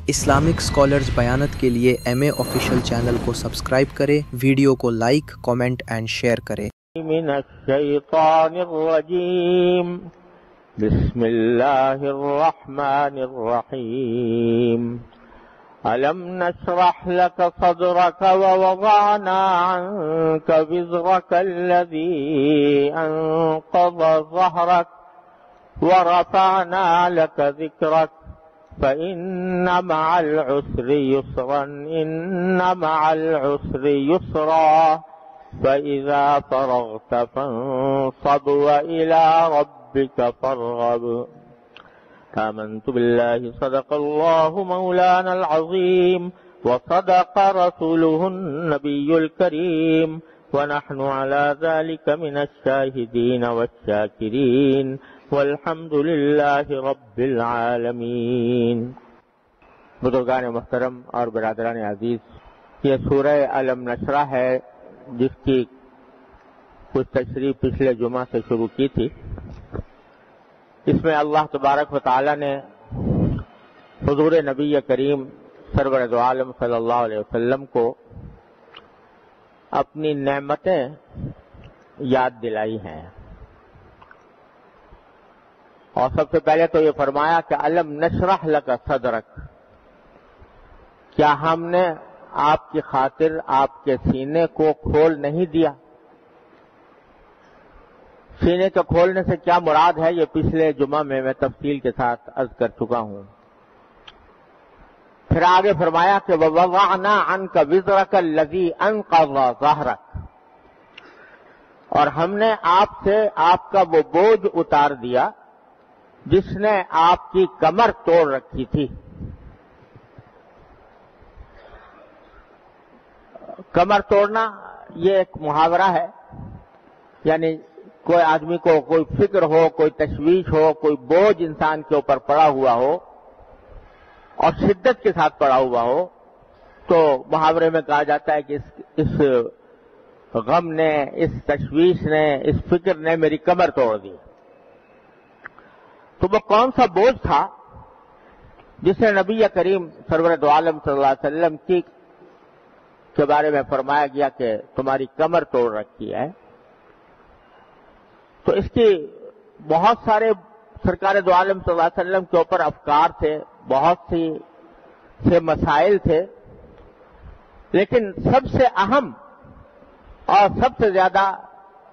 Islamic scholars بیانت کے لیے M اے official channel کو سبسکرائب کریں، ویڈیو کو لائک، کامنٹ اینڈ شیئر کریں۔ من الشیطان الرجیم بسم اللہ الرحمن الرحیم ألم نشرح لك صدرك ووضعنا عنك وزرك الذي أنقض ظهرك ورفعنا لك ذكرك فإن مع العسر يسرا إن مع العسر يسرا فإذا فرغت فانصب وإلى ربك فارغب آمنت بالله صدق الله مولانا العظيم وصدق رسوله النبي الكريم ونحن على ذلك من الشاهدين والشاكرين والحمد لله رب العالمین۔ بزرگان محترم اور برادران عزیز، یہ سورہ الم نشرح ہے جس کی کچھ تشریح پچھلے جمعہ سے شروع کی تھی۔ اس میں اللہ تبارک و تعالی نے حضور نبی کریم سرور دو عالم صلی اللہ علیہ وسلم کو اپنی نعمتیں یاد دلائی ہیں، اور سب سے پہلے تو یہ فرمایا کہ الم نشرح لک صدرک، کیا ہم نے آپ کی خاطر آپ کے سینے کو کھول نہیں دیا؟ سینے کے کھولنے سے کیا مراد ہے یہ پچھلے جمعہ میں تفصیل کے ساتھ عرض کر چکا ہوں۔ پھر آگے فرمایا کہ وَوَضَعْنَا عَنْكَ وِزْرَكَ الَّذِي أَنْقَضَ ظَهْرَكَ، اور ہم نے آپ سے آپ کا وہ بوجھ اتار دیا جس نے آپ کی کمر توڑ رکھی تھی۔ کمر توڑنا یہ ایک محاورہ ہے، یعنی کوئی آدمی کو کوئی فکر ہو، کوئی تشویش ہو، کوئی بوجھ انسان کے اوپر پڑا ہوا ہو اور شدت کے ساتھ پڑا ہوا ہو، تو محاورے میں کہا جاتا ہے کہ اس غم نے، اس تشویش نے، اس فکر نے میری کمر توڑ دی۔ تو وہ کون سا بوجھ تھا جس نے نبی کریم سرور دو عالم صلی اللہ علیہ وسلم کے بارے میں فرمایا گیا کہ تمہاری کمر توڑ رکھی ہے؟ تو اس کی بہت سارے سرکار دو عالم صلی اللہ علیہ وسلم کے اوپر افکار تھے، بہت سے مسائل تھے، لیکن سب سے اہم اور سب سے زیادہ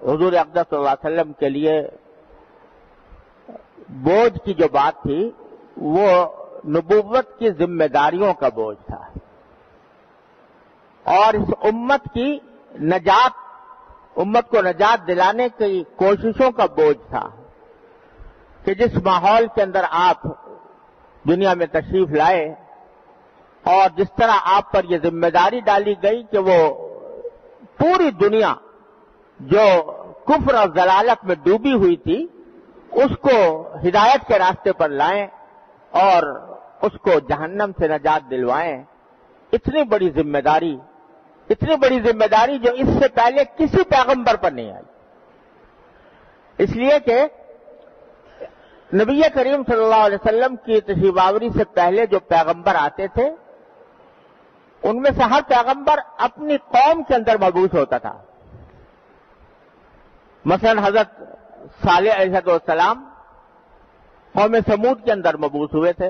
حضور اقدس صلی اللہ علیہ وسلم کے لیے بوجھ کی جو بات تھی وہ نبوت کی ذمہ داریوں کا بوجھ تھا، اور اس امت کی نجات، امت کو نجات دلانے کی کوششوں کا بوجھ تھا کہ جس ماحول کے اندر آپ دنیا میں تشریف لائے اور جس طرح آپ پر یہ ذمہ داری ڈالی گئی کہ وہ پوری دنیا جو کفر اور ضلالت میں ڈوبی ہوئی تھی اس کو ہدایت کے راستے پر لائیں اور اس کو جہنم سے نجات دلوائیں، اتنی بڑی ذمہ داری جو اس سے پہلے کسی پیغمبر پر نہیں آئی۔ اس لیے کہ نبی کریم صلی اللہ علیہ وسلم کی تشریف آوری سے پہلے جو پیغمبر آتے تھے ان میں سے ہر پیغمبر اپنی قوم کے اندر مبعوث ہوتا تھا۔ مثلا حضرت صالح علیہ السلام قوم سمود کے اندر مبعوث ہوئے تھے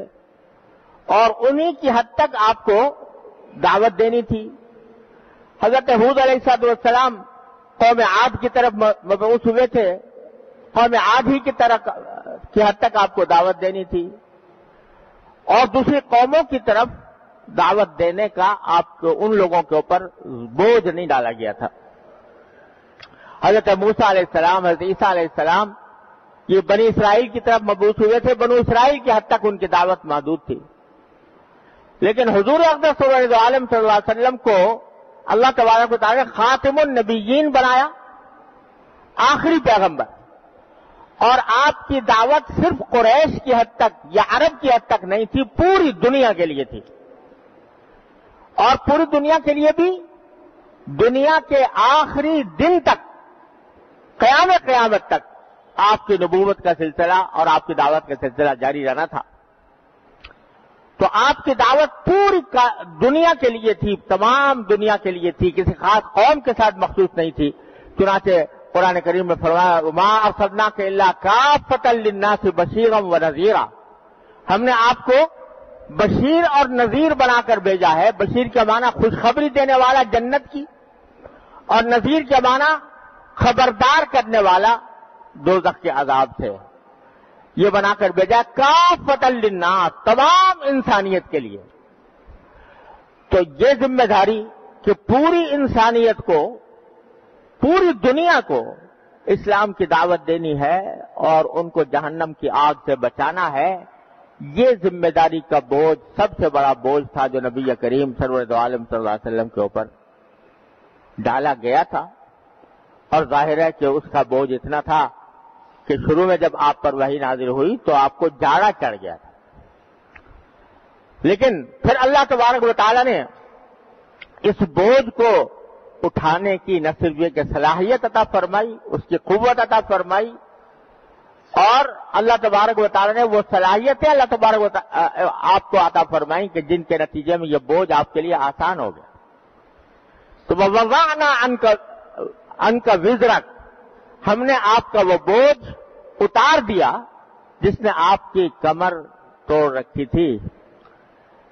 اور انہی کی حد تک آپ کو دعوت دینی تھی۔ حضرت ہود علیہ السلام قوم عاد کی طرف مبعوث ہوئے تھے، قوم عاد ہی کی حد تک آپ کو دعوت دینی تھی، اور دوسری قوموں کی طرف دعوت دینے کا آپ کو ان لوگوں کے اوپر بوجھ نہیں ڈالا گیا تھا۔ حضرت موسیٰ علیہ السلام، حضرت عیسیٰ علیہ السلام یہ بنی اسرائیل کی طرف مبعوث ہوئے تھے، بنو اسرائیل کی حد تک ان کی دعوت محدود تھی، لیکن حضور اقدس سرور عالم صلی اللہ علیہ وسلم کو اللہ تبارک و تعالی خاتم النبیین بنایا، آخری پیغمبر، اور آپ کی دعوت صرف قریش کی حد تک یا عرب کی حد تک نہیں تھی، پوری دنیا کے لیے تھی، اور پوری دنیا کے لیے بھی دنیا کے آخری دن تک، قیامت تک آپ کی نبوت کا سلسلہ اور آپ کی دعوت کا سلسلہ جاری رہنا تھا۔ تو آپ کی دعوت پوری دنیا کے لیے تھی، تمام دنیا کے لیے تھی، کسی خاص قوم کے ساتھ مخصوص نہیں تھی۔ چنانچہ قرآن کریم میں فرمایا وما ارسلناک الا کافۃ للناس بشیرا ونذیرا، ہم نے آپ کو بشیر اور نذیر بنا کر بھیجا ہے۔ بشیر کے معنی خوشخبری دینے والا جنت کی، اور نذیر کے معنی خبردار کرنے والا دوزخ کے عذاب سے، یہ بنا کر بھیجا کافۃ للناس، تمام انسانیت کے لیے۔ تو یہ ذمہ داری کہ پوری انسانیت کو، پوری دنیا کو اسلام کی دعوت دینی ہے اور ان کو جہنم کی آگ سے بچانا ہے، یہ ذمہ داری کا بوجھ سب سے بڑا بوجھ تھا جو نبی کریم سرور دو عالم صلی اللہ علیہ وسلم کے اوپر ڈالا گیا تھا۔ اور ظاہر ہے کہ اس کا بوجھ اتنا تھا کہ شروع میں جب آپ پر وحی نازل ہوئی تو آپ کو جاڑا چڑھ گیا تھا، لیکن پھر اللہ تبارک و تعالیٰ نے اس بوجھ کو اٹھانے کی نہ صرف یہ کہ صلاحیت عطا فرمائی، اس کی قوت عطا فرمائی، اور اللہ تبارک و تعالیٰ نے وہ صلاحیتیں اللہ تبارک و تعالیٰ آپ کو عطا فرمائی کہ جن کے نتیجے میں یہ بوجھ آپ کے لیے آسان ہو گیا۔ تو وَوَضَعْنَا عَنْكَ وِزْرَكَ، ہم نے آپ کا وہ بوجھ اتار دیا جس نے آپ کی کمر توڑ رکھی تھی۔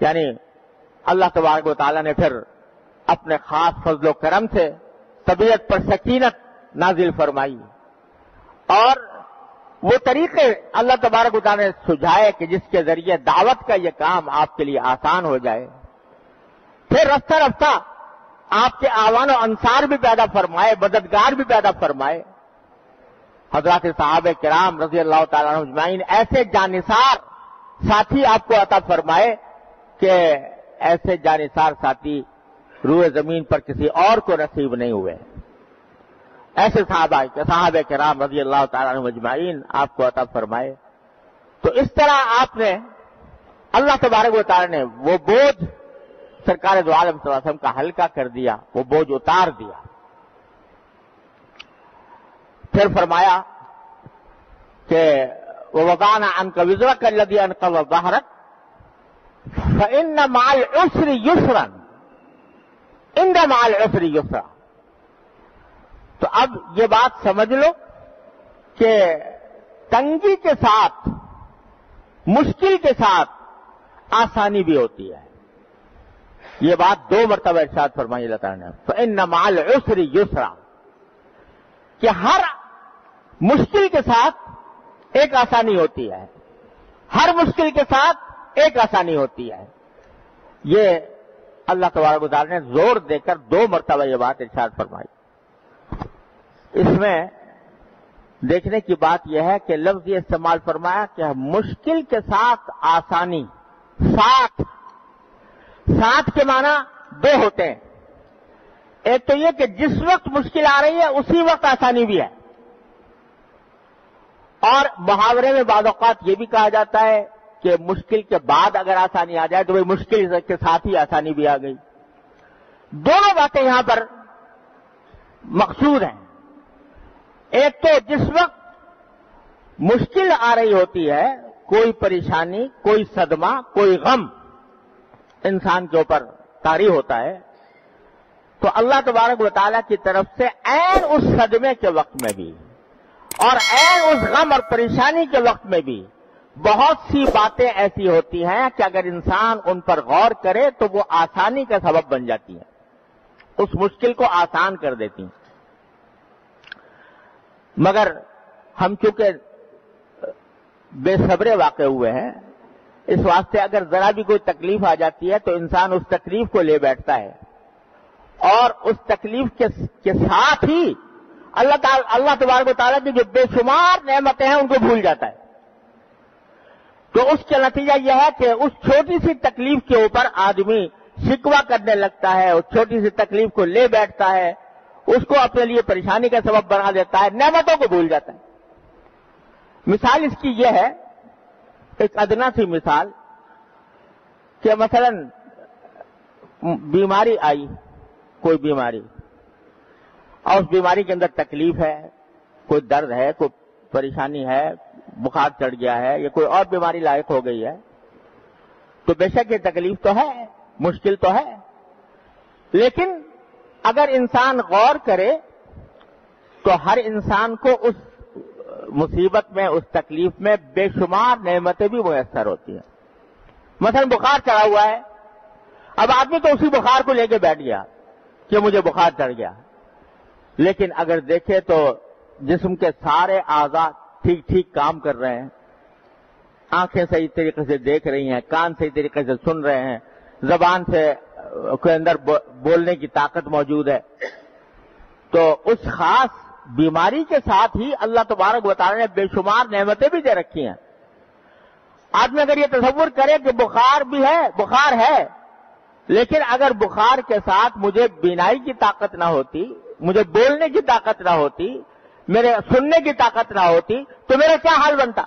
یعنی اللہ تبارک و تعالیٰ نے پھر اپنے خاص فضل و کرم سے طبیعت پر سکینت نازل فرمائی، اور وہ طریقے اللہ تبارک و تعالیٰ نے سجھائے کہ جس کے ذریعے دعوت کا یہ کام آپ کے لیے آسان ہو جائے۔ پھر رفتہ رفتہ آپ کے آوان و انصار بھی پیدا فرمائے، مددگار بھی پیدا فرمائے، حضرات صحابہ کرام رضی اللہ تعالیٰ عنہم اجمعین، ایسے جانثار ساتھی آپ کو عطا فرمائے کہ ایسے جانثار ساتھی روئے زمین پر کسی اور کو نصیب نہیں ہوئے۔ ایسے صحابہ کرام رضی اللہ تعالیٰ عنہم اجمعین آپ کو عطا فرمائے۔ تو اس طرح آپ نے، اللہ تبارک و تعالیٰ نے وہ بوجھ سرکار دو عالم صلی اللہ علیہ وسلم کا ہلکا کر دیا، وہ بوجھ اتار دیا۔ پھر فرمایا کہ وَوَضَعْنَا عَنْكَ وِزْرَكَ الَّذِي أَنقَضَ ظَهْرَكَ فَإِنَّ مَعَ الْعُسْرِ يُسْرًا إِنَّ مَعَ الْعُسْرِ يُسْرًا۔ تو اب یہ بات سمجھ لو کہ تنگی کے ساتھ، مشکل کے ساتھ آسانی بھی ہوتی ہے۔ یہ بات دو مرتبہ ارشاد فرمائی اللہ تعالیٰ نے، فَإِنَّ مَعَ الْعُسْرِ يُسْرًا، کہ ہر مشکل کے ساتھ ایک آسانی ہوتی ہے، ہر مشکل کے ساتھ ایک آسانی ہوتی ہے۔ یہ اللہ تبارک و تعالیٰ نے زور دے کر دو مرتبہ یہ بات ارشاد فرمائی۔ اس میں دیکھنے کی بات یہ ہے کہ لفظ یہ استعمال فرمایا کہ مشکل کے ساتھ آسانی، ساتھ کے معنی دو ہوتے ہیں۔ ایک تو یہ کہ جس وقت مشکل آ رہی ہے اسی وقت آسانی بھی ہے، اور محاورے میں بعض اوقات یہ بھی کہا جاتا ہے کہ مشکل کے بعد اگر آسانی آ جائے تو وہ مشکل کے ساتھ ہی آسانی بھی آ گئی۔ دونوں باتیں یہاں پر مقصود ہیں۔ ایک تو جس وقت مشکل آ رہی ہوتی ہے، کوئی پریشانی، کوئی صدمہ، کوئی غم انسان کے اوپر طاری ہوتا ہے، تو اللہ تبارک و تعالیٰ کی طرف سے عین اس صدمے کے وقت میں بھی اور عین اس غم اور پریشانی کے وقت میں بھی بہت سی باتیں ایسی ہوتی ہیں کہ اگر انسان ان پر غور کرے تو وہ آسانی کا سبب بن جاتی ہیں، اس مشکل کو آسان کر دیتی ہیں۔ مگر ہم چونکہ بے صبرے واقع ہوئے ہیں، اس واسطے اگر ذرا بھی کوئی تکلیف آ جاتی ہے تو انسان اس تکلیف کو لے بیٹھتا ہے، اور اس تکلیف کے ساتھ ہی اللہ تبارک و تعالیٰ کی جو بے شمار نعمتیں ہیں ان کو بھول جاتا ہے۔ تو اس کا نتیجہ یہ ہے کہ اس چھوٹی سی تکلیف کے اوپر آدمی شکوہ کرنے لگتا ہے، اس چھوٹی سی تکلیف کو لے بیٹھتا ہے، اس کو اپنے لیے پریشانی کا سبب بنا دیتا ہے، نعمتوں کو بھول جاتا ہے۔ مثال اس کی یہ ہے، ایک ادنا سی مثال، کہ مثلا بیماری آئی، کوئی بیماری، اور اس بیماری کے اندر تکلیف ہے، کوئی درد ہے، کوئی پریشانی ہے، بخار چڑھ گیا ہے یا کوئی اور بیماری لاحق ہو گئی ہے، تو بے شک یہ تکلیف تو ہے، مشکل تو ہے، لیکن اگر انسان غور کرے تو ہر انسان کو اس مصیبت میں، اس تکلیف میں بے شمار نعمتیں بھی میسر ہوتی ہیں۔ مثلا بخار چڑھا ہوا ہے، اب آدمی تو اسی بخار کو لے کے بیٹھ گیا کہ مجھے بخار چڑھ گیا، لیکن اگر دیکھے تو جسم کے سارے اعضاء ٹھیک ٹھیک کام کر رہے ہیں، آنکھیں صحیح طریقے سے دیکھ رہی ہیں، کان صحیح طریقے سے سن رہے ہیں، زبان سے کے اندر بولنے کی طاقت موجود ہے۔ تو اس خاص بیماری کے ساتھ ہی اللہ تبارک و تعالی نے بے شمار نعمتیں بھی دے رکھی ہیں۔ آدمی اگر یہ تصور کرے کہ بخار بھی ہے، بخار ہے، لیکن اگر بخار کے ساتھ مجھے بینائی کی طاقت نہ ہوتی، مجھے بولنے کی طاقت نہ ہوتی، میرے سننے کی طاقت نہ ہوتی، تو میرا کیا حال بنتا؟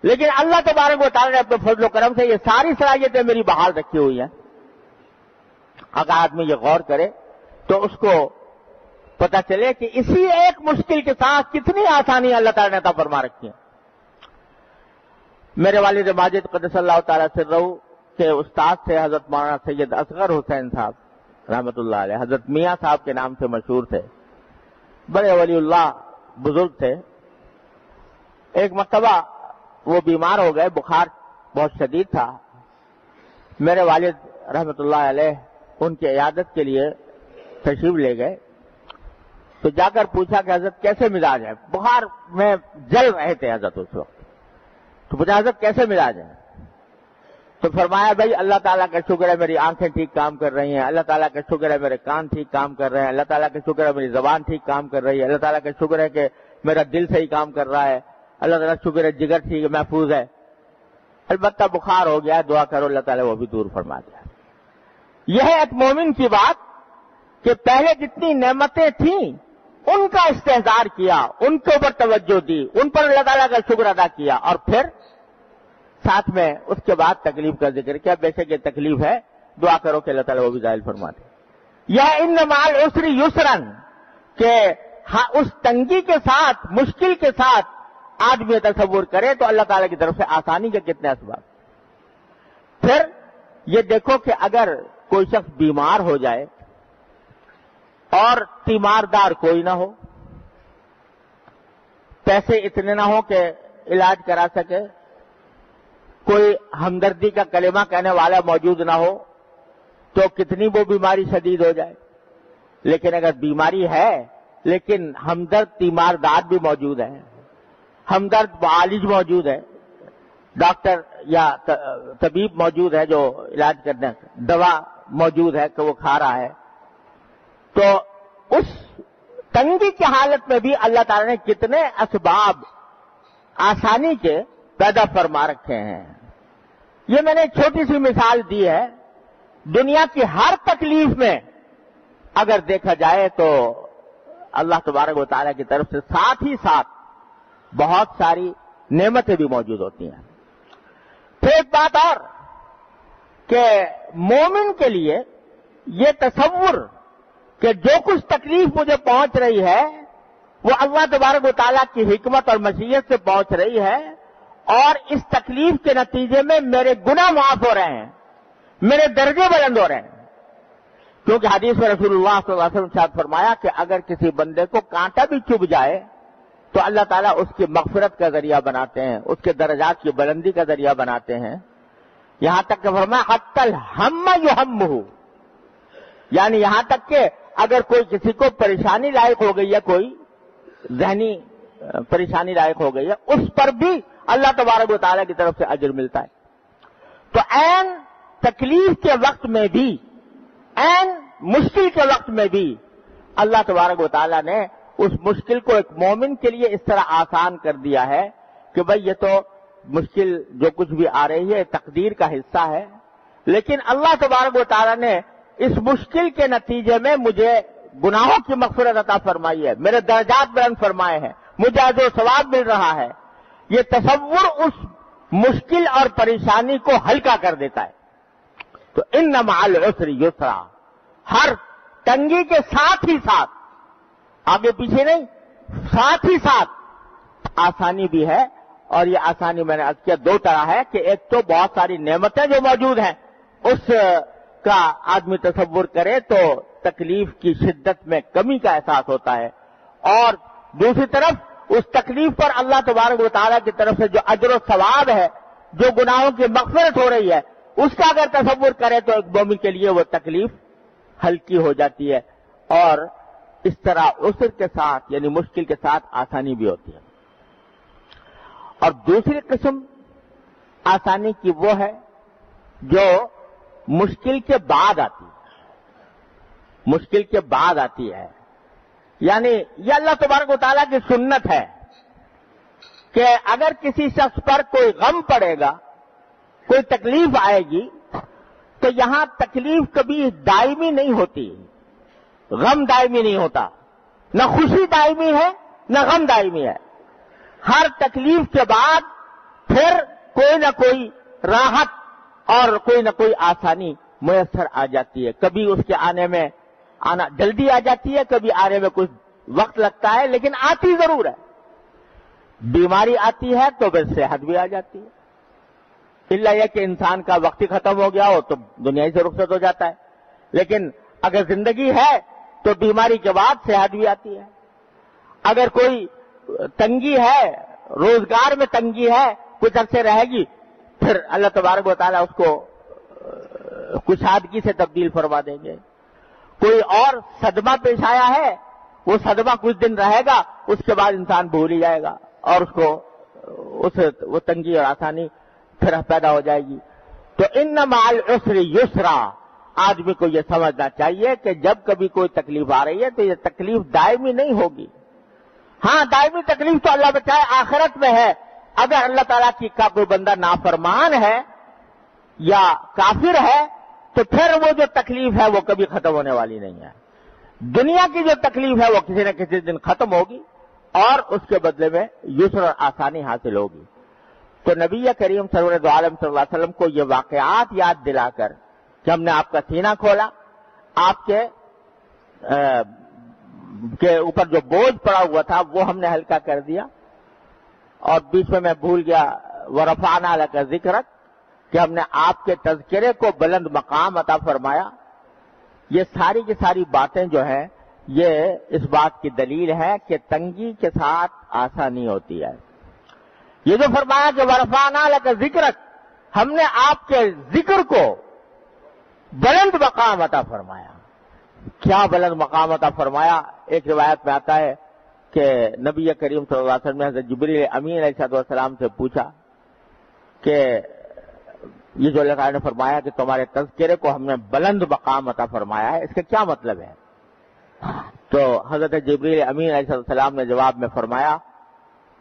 لیکن اللہ تبارک و تعالی نے اپنے فضل و کرم سے یہ ساری صلاحیتیں میری بحال رکھی ہوئی ہیں۔ اگر آدمی یہ غور کرے تو اس کو پتہ چلے کہ اسی ایک مشکل کے ساتھ کتنی آسانی اللہ تعالی نے عطا فرما رکھی ہیں۔ میرے والد ماجد قدس اللہ تعالی سرہ کے استاد تھے حضرت مولانا سید اصغر حسین صاحب رحمۃ اللہ علیہ، حضرت میاں صاحب کے نام سے مشہور تھے، بڑے ولی اللہ بزرگ تھے۔ ایک مرتبہ وہ بیمار ہو گئے، بخار بہت شدید تھا۔ میرے والد رحمۃ اللہ علیہ ان کی عیادت کے لیے تشریف لے گئے، تو جا کر پوچھا کہ حضرت کیسے مزاج ہے؟ بخار میں جل رہے تھے حضرت اس وقت، تو پوچھا حضرت کیسے مزاج ہے؟ تو فرمایا بھائی اللہ تعالیٰ کا شکر ہے میری آنکھیں ٹھیک کام کر رہی ہیں، اللہ تعالیٰ کا شکر ہے میرے کان ٹھیک کام کر رہے ہیں، اللہ تعالیٰ کا شکر ہے میری زبان ٹھیک کام کر رہی ہے، اللہ تعالیٰ کا شکر ہے کہ میرا دل صحیح کام کر رہا ہے، اللہ تعالیٰ کا شکر ہے جگر ٹھیک محفوظ ہے۔ البتہ بخار ہو گیا، دعا کرو اللہ تعالیٰ وہ بھی دور فرما دیا۔ یہ ہے ایک مومن کی بات کہ پہلے جتنی نعمتیں تھیں ان کا استحضار کیا، ان کے اوپر توجہ دی، ان پر اللہ تعالیٰ کا شکر ادا کیا، اور پھر ساتھ میں اس کے بعد تکلیف کا ذکر کیا۔ بے شک یہ تکلیف ہے، دعا کرو کہ اللہ تعالیٰ وہ بھی ظاہر فرما دے۔ یہ ان مع العسر یسرا کہ اس تنگی کے ساتھ، مشکل کے ساتھ آدمی تصور کرے تو اللہ تعالیٰ کی طرف سے آسانی کے کتنے اسباب۔ پھر یہ دیکھو کہ اگر کوئی شخص بیمار ہو جائے اور تیماردار کوئی نہ ہو، پیسے اتنے نہ ہو کہ علاج کرا سکے، کوئی ہمدردی کا کلمہ کہنے والا موجود نہ ہو، تو کتنی وہ بیماری شدید ہو جائے۔ لیکن اگر بیماری ہے لیکن ہمدرد تیماردار بھی موجود ہے، ہمدرد معالج موجود ہے، ڈاکٹر یا طبیب موجود ہے جو علاج کرنے، دوا موجود ہے کہ وہ کھا رہا ہے، تو اس تنگی کی حالت میں بھی اللہ تعالی نے کتنے اسباب آسانی کے پیدا فرما رکھے ہیں۔ یہ میں نے ایک چھوٹی سی مثال دی ہے، دنیا کی ہر تکلیف میں اگر دیکھا جائے تو اللہ تبارک و تعالیٰ کی طرف سے ساتھ ہی ساتھ بہت ساری نعمتیں بھی موجود ہوتی ہیں۔ پھر ایک بات اور کہ مومن کے لیے یہ تصور کہ جو کچھ تکلیف مجھے پہنچ رہی ہے وہ اللہ تبارک و تعالیٰ کی حکمت اور مشیت سے پہنچ رہی ہے، اور اس تکلیف کے نتیجے میں میرے گناہ معاف ہو رہے ہیں، میرے درجے بلند ہو رہے ہیں۔ کیونکہ حدیث میں رسول اللہ صلی اللہ علیہ وسلم نے فرمایا کہ اگر کسی بندے کو کانٹا بھی چبھ جائے تو اللہ تعالیٰ اس کی مغفرت کا ذریعہ بناتے ہیں، اس کے درجات کی بلندی کا ذریعہ بناتے ہیں۔ یہاں تک کہ فرمایا حتی الہم یہمہ، یعنی یہاں تک کہ اگر کوئی کسی کو پریشانی لائق ہو گئی ہے، کوئی ذہنی پریشانی لائق ہو گئی ہے، اس پر بھی اللہ تبارک و تعالیٰ کی طرف سے اجر ملتا ہے۔ تو عین تکلیف کے وقت میں بھی، عین مشکل کے وقت میں بھی اللہ تبارک و تعالیٰ نے اس مشکل کو ایک مومن کے لیے اس طرح آسان کر دیا ہے کہ بھئی یہ تو مشکل جو کچھ بھی آ رہی ہے تقدیر کا حصہ ہے، لیکن اللہ تبارک و تعالیٰ نے اس مشکل کے نتیجے میں مجھے گناہوں کی مغفرت عطا فرمائی ہے، میرے درجات بلند فرمائے ہیں، مجھے اجر و ثواب مل رہا ہے۔ یہ تصور اس مشکل اور پریشانی کو ہلکا کر دیتا ہے۔ تو ان مع العسر یسرا، ہر تنگی کے ساتھ ہی ساتھ، آگے پیچھے نہیں، ساتھ ہی ساتھ آسانی بھی ہے اور یہ آسانی میں نے عرض کیا دو طرح ہے کہ ایک تو بہت ساری نعمتیں جو موجود ہیں اس کا آدمی تصور کرے تو تکلیف کی شدت میں کمی کا احساس ہوتا ہے، اور دوسری طرف اس تکلیف پر اللہ تبارک و تعالیٰ کی طرف سے جو اجر و ثواب ہے، جو گناہوں کی مغفرت ہو رہی ہے، اس کا اگر تصور کرے تو ایک مومن کے لیے وہ تکلیف ہلکی ہو جاتی ہے، اور اس طرح عسر کے ساتھ یعنی مشکل کے ساتھ آسانی بھی ہوتی ہے۔ اور دوسری قسم آسانی کی وہ ہے جو مشکل کے بعد آتی ہے، مشکل کے بعد آتی ہے، یعنی یہ اللہ تبارک و تعالیٰ کی سنت ہے کہ اگر کسی شخص پر کوئی غم پڑے گا، کوئی تکلیف آئے گی، تو یہاں تکلیف کبھی دائمی نہیں ہوتی، غم دائمی نہیں ہوتا، نہ خوشی دائمی ہے نہ غم دائمی ہے۔ ہر تکلیف کے بعد پھر کوئی نہ کوئی راحت اور کوئی نہ کوئی آسانی میسر آ جاتی ہے، کبھی اس کے آنا جلدی آ جاتی ہے، کبھی آنے میں کچھ وقت لگتا ہے، لیکن آتی ضرور ہے۔ بیماری آتی ہے تو پھر صحت بھی آ جاتی ہے، الا یہ کہ انسان کا وقت ہی ختم ہو گیا ہو تو دنیا ہی سے رخصت ہو جاتا ہے، لیکن اگر زندگی ہے تو بیماری کے بعد صحت بھی آتی ہے۔ اگر کوئی تنگی ہے، روزگار میں تنگی ہے، کچھ عرصے رہے گی، پھر اللہ تبارک و تعالیٰ اس کو کشادگی سے تبدیل فرما دیں گے۔ کوئی اور صدمہ پیش آیا ہے، وہ صدمہ کچھ دن رہے گا، اس کے بعد انسان بھول ہی جائے گا اور اس کو وہ تنگی اور آسانی پھر پیدا ہو جائے گی۔ تو ان مع العسر یسرا، آدمی کو یہ سمجھنا چاہیے کہ جب کبھی کوئی تکلیف آ رہی ہے تو یہ تکلیف دائمی نہیں ہوگی۔ ہاں دائمی تکلیف تو اللہ بچائے آخرت میں ہے، اگر اللہ تعالیٰ کا کوئی بندہ نافرمان ہے یا کافر ہے تو پھر وہ جو تکلیف ہے وہ کبھی ختم ہونے والی نہیں ہے۔ دنیا کی جو تکلیف ہے وہ کسی نہ کسی دن ختم ہوگی اور اس کے بدلے میں یسر اور آسانی حاصل ہوگی۔ تو نبی کریم سرور دو عالم صلی اللہ علیہ وسلم کو یہ واقعات یاد دلا کر کہ ہم نے آپ کا سینہ کھولا، آپ کے اوپر جو بوجھ پڑا ہوا تھا وہ ہم نے ہلکا کر دیا، اور بیچ میں بھول گیا ورفعنا لک ذکرک کہ ہم نے آپ کے تذکرے کو بلند مقام عطا فرمایا۔ یہ ساری کی ساری باتیں جو ہیں یہ اس بات کی دلیل ہے کہ تنگی کے ساتھ آسانی ہوتی ہے۔ یہ جو فرمایا کہ ورفعنا لک ذکرک، ہم نے آپ کے ذکر کو بلند مقام عطا فرمایا۔ کیا بلند مقام عطا فرمایا؟ ایک روایت میں آتا ہے کہ نبی کریم صلی اللہ علیہ وسلم نے حضرت جبریل امین علیہ السلام سے پوچھا کہ یہ جو اللہ تعالیٰ نے فرمایا کہ تمہارے تذکرے کو ہم نے بلند مقام عطا فرمایا ہے، اس کا کیا مطلب ہے؟ تو حضرت جبریل امین علیہ السلام نے جواب میں فرمایا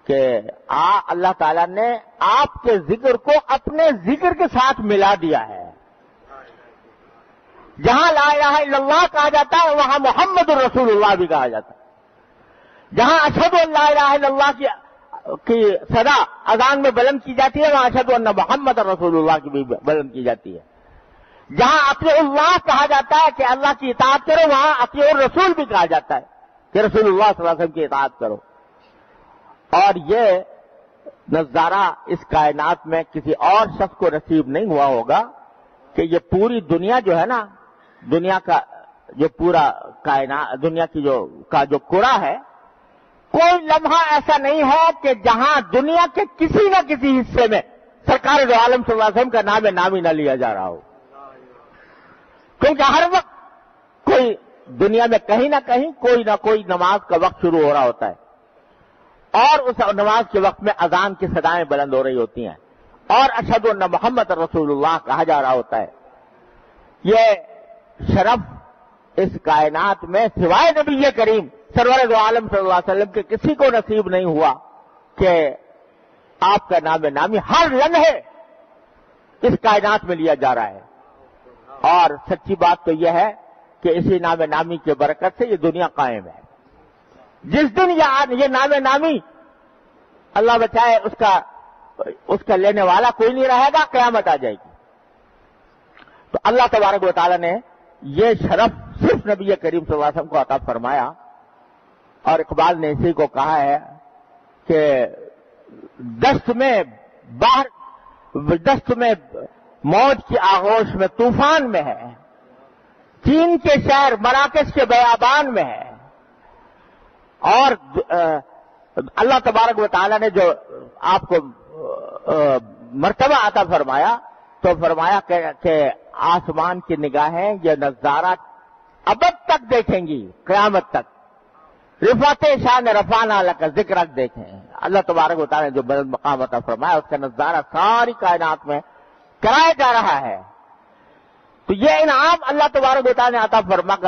کہ اللہ تعالیٰ نے آپ کے ذکر کو اپنے ذکر کے ساتھ ملا دیا ہے۔ جہاں لا الہ الا اللہ کہا جاتا ہے وہاں محمد الرسول اللہ بھی کہا جاتا ہے۔ جہاں اشہد ان لا الہ الا اللہ کی صدا اذان میں بلند کی جاتی ہے وہاں اشہد ان محمد رسول اللہ کی بھی بلند کی جاتی ہے۔ جہاں اطیع اللہ کہا جاتا ہے کہ اللہ کی اطاعت کرو، وہاں اطیع الرسول بھی کہا جاتا ہے کہ رسول اللہ صلی اللہ علیہ وسلم کی اطاعت کرو۔ اور یہ نظارہ اس کائنات میں کسی اور شخص کو نصیب نہیں ہوا ہوگا کہ یہ پوری دنیا جو ہے نا، دنیا کا جو پورا کائنات، دنیا کی جو کرہ ہے، کوئی لمحہ ایسا نہیں ہے کہ جہاں دنیا کے کسی نہ کسی حصے میں سرکار دو عالم صلی اللہ علیہ وسلم کا نام نامی نہ لیا جا رہا ہو، کیونکہ ہر وقت کوئی دنیا میں کہیں نہ کہیں کوئی نہ کوئی نماز کا وقت شروع ہو رہا ہوتا ہے، اور اس نماز کے وقت میں اذان کی صدائیں بلند ہو رہی ہوتی ہیں اور اشہد ان محمد رسول اللہ کہا جا رہا ہوتا ہے۔ یہ شرف اس کائنات میں سوائے نبی کریم سرور دو عالم صلی اللہ علیہ وسلم کے کسی کو نصیب نہیں ہوا کہ آپ کا نام نامی ہر لمحے اس کائنات میں لیا جا رہا ہے۔ اور سچی بات تو یہ ہے کہ اسی نام نامی کی برکت سے یہ دنیا قائم ہے۔ جس دن یہ نام نامی اللہ بچائے اس کا لینے والا کوئی نہیں رہے گا، قیامت آ جائے گی۔ تو اللہ تبارک و تعالیٰ نے یہ شرف صرف نبی کریم صلی اللہ علیہ وسلم کو عطا فرمایا، اور اقبال نے اسی کو کہا ہے کہ دست میں موج کی آغوش میں طوفان میں ہے، چین کے شہر مراکش کے بیابان میں ہے، اور اللہ تبارک و تعالیٰ نے جو آپ کو مرتبہ عطا فرمایا تو فرمایا کہ آسمان کی نگاہیں یہ نظارہ ابد تک دیکھیں گی، قیامت تک۔ رفعت شان رفعنا لک ذکرک دیکھیں، اللہ تبارک و تعالیٰ نے جو بلند مقام عطا فرمایا اس کا نظارہ ساری کائنات میں کرایا جا رہا ہے۔ تو یہ انعام اللہ تبارک و تعالیٰ نے عطا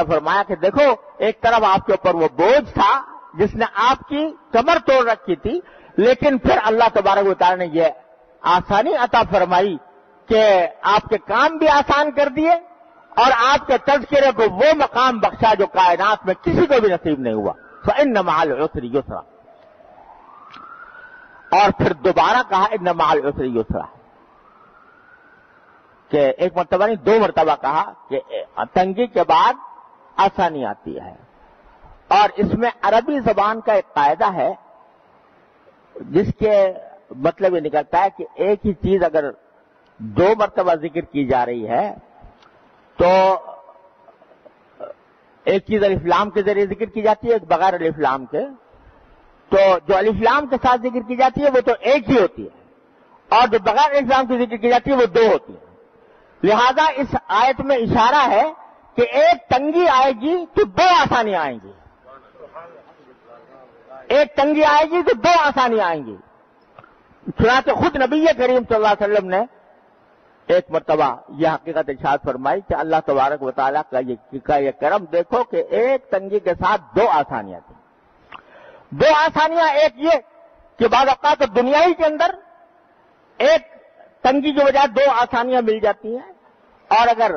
فرمایا کہ دیکھو ایک طرف آپ کے اوپر وہ بوجھ تھا جس نے آپ کی کمر توڑ رکھی تھی، لیکن پھر اللہ تبارک و تعالیٰ نے یہ آسانی عطا فرمائی کہ آپ کے کام بھی آسان کر دیے اور آپ کے تذکرے کو وہ مقام بخشا جو کائنات میں کسی کو بھی نصیب نہیں ہوا۔ فإن مع العسر یسرا، اور پھر دوبارہ کہا ان مع العسر یسرا، کہ ایک مرتبہ نہیں 2 مرتبہ کہا کہ تنگی کے بعد آسانی آتی ہے۔ اور اس میں عربی زبان کا ایک قاعدہ ہے جس کے مطلب یہ نکلتا ہے کہ ایک ہی چیز اگر 2 مرتبہ ذکر کی جا رہی ہے تو ایک چیز الف لام کے ذریعے ذکر کی جاتی ہے، ایک بغیر الف لام کے، تو جو الف لام کے ساتھ ذکر کی جاتی ہے وہ تو ایک ہی ہوتی ہے، اور جو بغیر الف لام کی ذکر کی جاتی ہے وہ 2 ہوتی ہے۔ لہذا اس آیت میں اشارہ ہے کہ ایک تنگی آئے گی تو 2 آسانیاں آئیں گی، ایک تنگی آئے گی تو 2 آسانیاں آئیں گی۔ چنانچہ خود نبی کریم صلی اللہ علیہ وسلم نے ایک مرتبہ یہ حقیقت ارشاد فرمائی کہ اللہ تبارک و تعالیٰ کا یہ کرم دیکھو کہ ایک تنگی کے ساتھ 2 آسانیاں تھیں۔ 2 آسانیاں، ایک یہ کہ بعض اوقات دنیائی کے اندر ایک تنگی کی وجہ 2 آسانیاں مل جاتی ہیں، اور اگر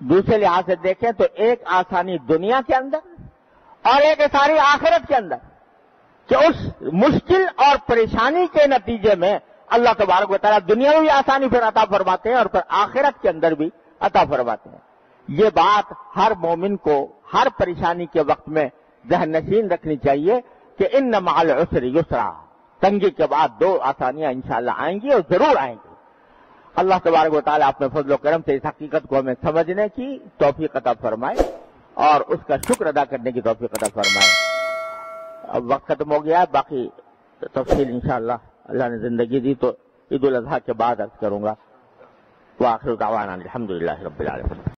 دوسرے لحاظ سے دیکھیں تو ایک آسانی دنیا کے اندر اور ایک ساری آخرت کے اندر، کہ اس مشکل اور پریشانی کے نتیجے میں اللہ تبارک و تعالیٰ دنیا میں بھی آسانی پھر عطا فرماتے ہیں اور پھر آخرت کے اندر بھی عطا فرماتے ہیں۔ یہ بات ہر مومن کو ہر پریشانی کے وقت میں ذہن نشین رکھنی چاہیے کہ ان مع العسر یسرا، تنگی کے بعد 2 آسانیاں انشاءاللہ آئیں گی اور ضرور آئیں گی۔ اللہ تبارک و تعالیٰ اپنے فضل و کرم سے اس حقیقت کو ہمیں سمجھنے کی توفیق عطا فرمائے اور اس کا شکر ادا کرنے کی توفیق عطا فرمائے۔ اب وقت ختم ہو گیا ہے، باقی تفصیل انشاءاللہ اللہ نے زندگی دی تو عید الاضحیٰ کے بعد عرض کروں گا۔ وآخر دعوانا الحمدللہ رب العالمین۔